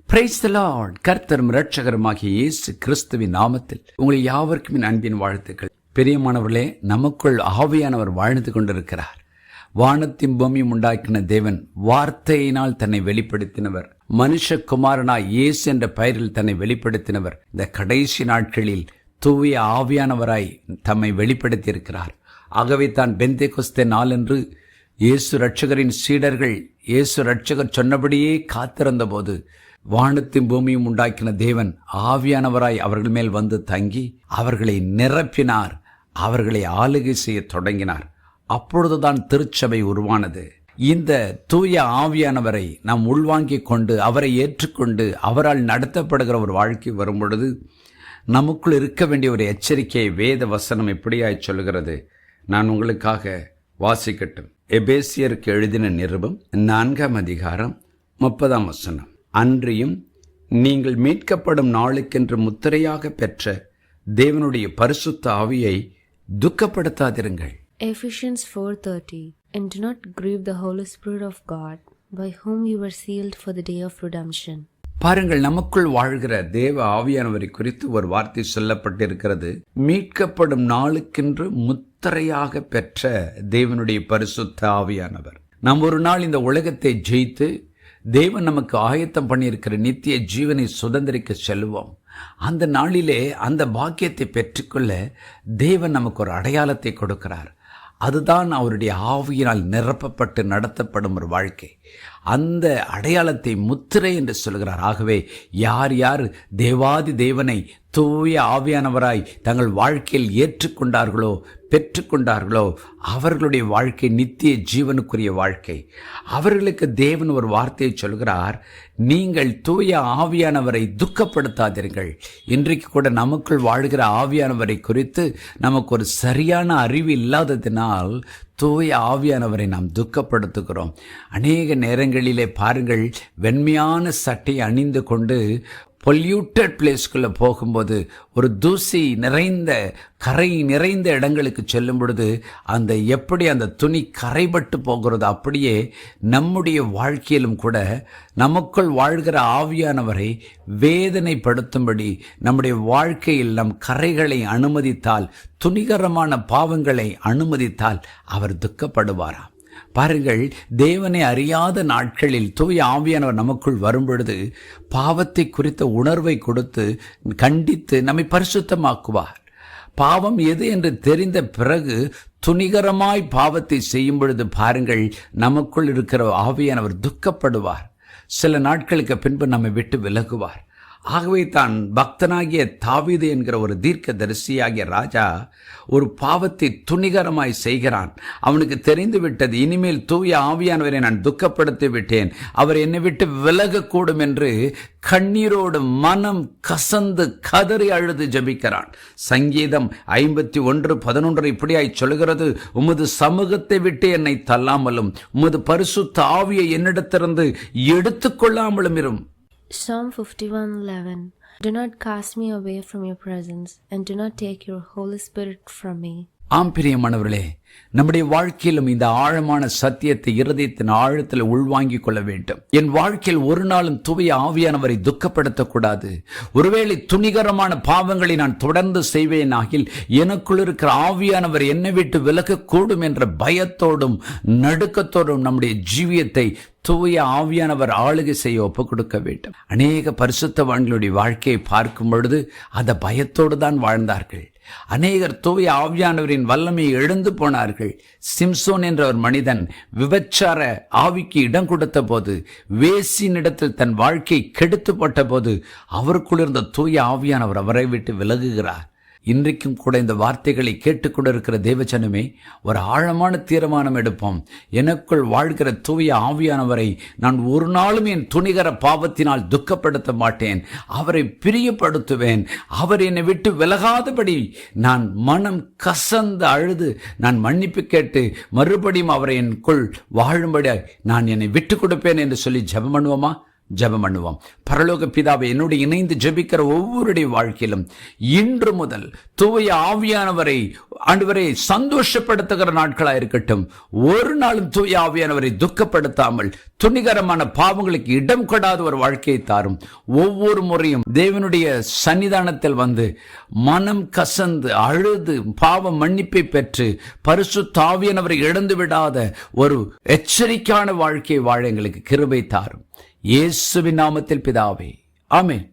Praise the Lord. கர்த்தரும் இரட்சகருமாகிய இயேசு கிறிஸ்துவின் நாமத்தில் உங்களை யாவருக்கும் என் அன்பின் வாழ்த்துக்கள். பிரியமானவர்களே, நமக்குள் ஆவியானவர் வாழ்ந்து கொண்டிருக்கிறார். வானத்தின் பூமியும் உண்டாக்கின தேவன் வார்த்தையினால் தன்னை வெளிப்படுத்தினவர். மனுஷகுமாரனாய் இயேசு என்ற பெயரில் தன்னை வெளிப்படுத்தினவர். இந்த கடைசி நாட்களில் தூய ஆவியானவராய் தம்மை வெளிப்படுத்தி இருக்கிறார். ஆகவே தான் பெந்தேகொஸ்தே நாளன்று இயேசு இரட்சகரின் சீடர்கள் இயேசு இரட்சகர் சொன்னபடியே காத்திருந்த போது வானத்தின் பூமியும் உண்டாக்கின தேவன் ஆவியானவராய் அவர்கள் மேல் வந்து தங்கி அவர்களை நிரப்பினார். அவர்களை ஆளுகை செய்ய தொடங்கினார். அப்பொழுதுதான் திருச்சபை உருவானது. இந்த தூய ஆவியானவரை நாம் உள்வாங்கிக் கொண்டு அவரை ஏற்றுக்கொண்டு அவரால் நடத்தப்படுகிற ஒரு வாழ்க்கை வரும் பொழுது நமக்குள் இருக்க வேண்டிய ஒரு எச்சரிக்கையை வேத வசனம் எப்படியாய் சொல்கிறது. நான் உங்களுக்காக வாசிக்கட்டும். எபேசியருக்கு எழுதின நிருபம் 4ஆம் அதிகாரம் 30ஆம் வசனம். அன்றியும் நீங்கள் மீட்கப்படும் நாளுக்கென்று முத்திரையாக பெற்ற தேவனுடைய பரிசுத்த ஆவியை துக்கப்படுத்தாதிருங்கள். Ephesians 4:30. And do not grieve the Holy Spirit of God, by whom you were sealed for the day of redemption. பாருங்கள், நமக்குள் வாழ்கிற தேவ ஆவியானவரை குறித்து ஒரு வார்த்தை சொல்லப்பட்டிருக்கிறது. மீட்கப்படும் நாளுக்கென்று முத்திரையாக பெற்ற தேவனுடைய பரிசுத்த ஆவியானவர். நாம் ஒரு நாள் இந்த உலகத்தை ஜெயித்து தேவன் நமக்கு ஆயத்தம் பண்ணியிருக்கிற நித்திய ஜீவனை சுதந்திரிக்க செல்வோம். அந்த நாளிலே அந்த பாக்கியத்தை பெற்றுக்கொள்ள தேவன் நமக்கு ஒரு அடையாளத்தை கொடுக்கிறார். அதுதான் அவருடைய ஆவியினால் நிரப்பப்பட்டு நடத்தப்படும் ஒரு வாழ்க்கை. அந்த அடையாளத்தை முத்திரை என்று சொல்கிறார். ஆகவே யார் யார் தேவாதி தேவனை தூய ஆவியானவராய் தங்கள் வாழ்க்கையில் ஏற்றுக்கொண்டார்களோ பெற்றுக்கொண்டார்களோ அவர்களுடைய வாழ்க்கை நித்திய ஜீவனுக்குரிய வாழ்க்கை. அவர்களுக்கு தேவன் ஒரு வார்த்தையை சொல்கிறார், நீங்கள் தூய ஆவியானவரை துக்கப்படுத்தாதீர்கள். இன்றைக்கு கூட நமக்குள் வாழ்கிற ஆவியானவரை குறித்து நமக்கு ஒரு சரியான அறிவு இல்லாததினால் தூய ஆவியானவரை நாம் துக்கப்படுத்துகிறோம். அநேக நேரங்களிலே பாருங்கள், வெண்மையான சட்டையை அணிந்து கொண்டு பொல்யூட்டட் பிளேஸ்குள்ளே போகும்போது ஒரு தூசி நிறைந்த கரை நிறைந்த இடங்களுக்கு செல்லும் பொழுது எப்படி அந்த துணி கரைபட்டு போகிறது, அப்படியே நம்முடைய வாழ்க்கையிலும் கூட நமக்குள் வாழ்கிற ஆவியானவரை வேதனைப்படுத்தும்படி நம்முடைய வாழ்க்கையில் நம் கரைகளை அனுமதித்தால், துணிகரமான பாவங்களை அனுமதித்தால் அவர் துக்கப்படுவாராம். பாருங்கள், தேவனை அறியாத நாட்களில் தூய ஆவியானவர் நமக்குள் வரும்பொழுது பாவத்தை குறித்த உணர்வை கொடுத்து கண்டித்து நம்மை பரிசுத்தமாக்குவார். பாவம் எது என்று தெரிந்த பிறகு துணிகரமாய் பாவத்தை செய்யும் பொழுது பாருங்கள், நமக்குள் இருக்கிற ஆவியானவர் துக்கப்படுவார். சில நாட்களுக்கு பின்பு நம்மை விட்டு விலகுவார். ஆகவே தான் பக்தனாகிய தாவீது என்கிற ஒரு தீர்க்க தரிசியாகிய ராஜா ஒரு பாவத்தை துணிகரமாய் செய்கிறான். அவனுக்கு தெரிந்து விட்டது, இனிமேல் தூய ஆவியானவரை நான் துக்கப்படுத்தி விட்டேன், அவர் என்னை விட்டு விலகக்கூடும் என்று கண்ணீரோடு மனம் கசந்து கதறி அழுது ஜபிக்கிறான். சங்கீதம் 51:11 இப்படியாய் சொல்கிறது, உமது சமூகத்தை விட்டு என்னை தள்ளாமலும் உமது பரிசுத்த ஆவியை என்னிடத்திலிருந்து எடுத்துக்கொள்ளாமலும் இரும். Psalm 51:11. Do not cast me away from your presence, and do not take your Holy Spirit from me. ஆம் பிரியமானவர்களே, நம்முடைய வாழ்க்கையிலும் இந்த ஆழமான சத்தியத்தை இருதயத்தின் ஆழத்தில் உள்வாங்கிக் கொள்ள வேண்டும். என் வாழ்க்கையில் ஒரு நாளும் தூய ஆவியானவரை துக்கப்படுத்தக்கூடாது. ஒருவேளை துணிகரமான பாவங்களை நான் தொடர்ந்து செய்வேனாகில் எனக்குள் இருக்கிற ஆவியானவர் என்னை விட்டு விலகக்கூடும் என்ற பயத்தோடும் நடுக்கத்தோடும் நம்முடைய ஜீவியத்தை தூய ஆவியானவர் ஆளுகை செய்ய ஒப்புக் கொடுக்க வேண்டும். அநேக பரிசுத்தவான்களுடைய வாழ்க்கையை பார்க்கும் பொழுது அந்த பயத்தோடு தான் வாழ்ந்தார்கள். அநேகர் தூய ஆவியானவரின் வல்லமையை எழுந்து போனார்கள். சிம்சோன் என்ற ஒரு மனிதன் விபச்சார ஆவிக்கு இடம் கொடுத்த போது, வேசினிடத்தில் தன் வாழ்க்கை கெடுத்து போட்ட போது, அவருக்குள் இருந்த தூய ஆவியானவர் அவரை விட்டு விலகுகிறார். இன்றைக்கும் கூட இந்த வார்த்தைகளை கேட்டுக்கொண்டிருக்கிற தேவஜனமே, ஒரு ஆழமான தீர்மானம் எடுப்போம். எனக்குள் வாழ்கிற தூய ஆவியானவரை நான் ஒரு நாளும் என் துணிகர பாவத்தினால் துக்கப்படுத்த மாட்டேன். அவரை பிரியப்படுத்துவேன். அவர் என்னை விட்டு விலகாதபடி நான் மனம் கசந்து அழுது நான் மன்னிப்பு கேட்டு மறுபடியும் அவரை எனக்குள் வாழும்படி நான் என்னை விட்டு கொடுப்பேன் என்று சொல்லி ஜெபம் பண்ணுவோமா? ஜெபம் பண்ணுவோம். பரலோக பிதாவை, என்னோடு இணைந்து ஜெபிக்கிற ஒவ்வொருடைய வாழ்க்கையிலும் இன்று முதல் தூய ஆவியானவரை ஆண்டவரை சந்தோஷப்படுத்துகிற நாட்களா இருக்கட்டும். ஒரு நாளும் தூய ஆவியானவரை துக்கப்படுத்தாமல் துணிகரமான பாவங்களுக்கு இடம் கொடாத ஒரு வாழ்க்கையை தாரும். ஒவ்வொரு முறையும் தேவனுடைய சன்னிதானத்தில் வந்து மனம் கசந்து அழுது பாவ மன்னிப்பை பெற்று பரிசுத்த ஆவியானவரை இழந்து விடாத ஒரு எச்சரிக்கையான வாழ்க்கையை வாழ எங்களுக்கு கிருபை தாரும். இயேசுவின் நாமத்தில் பிதாவே, ஆமென்.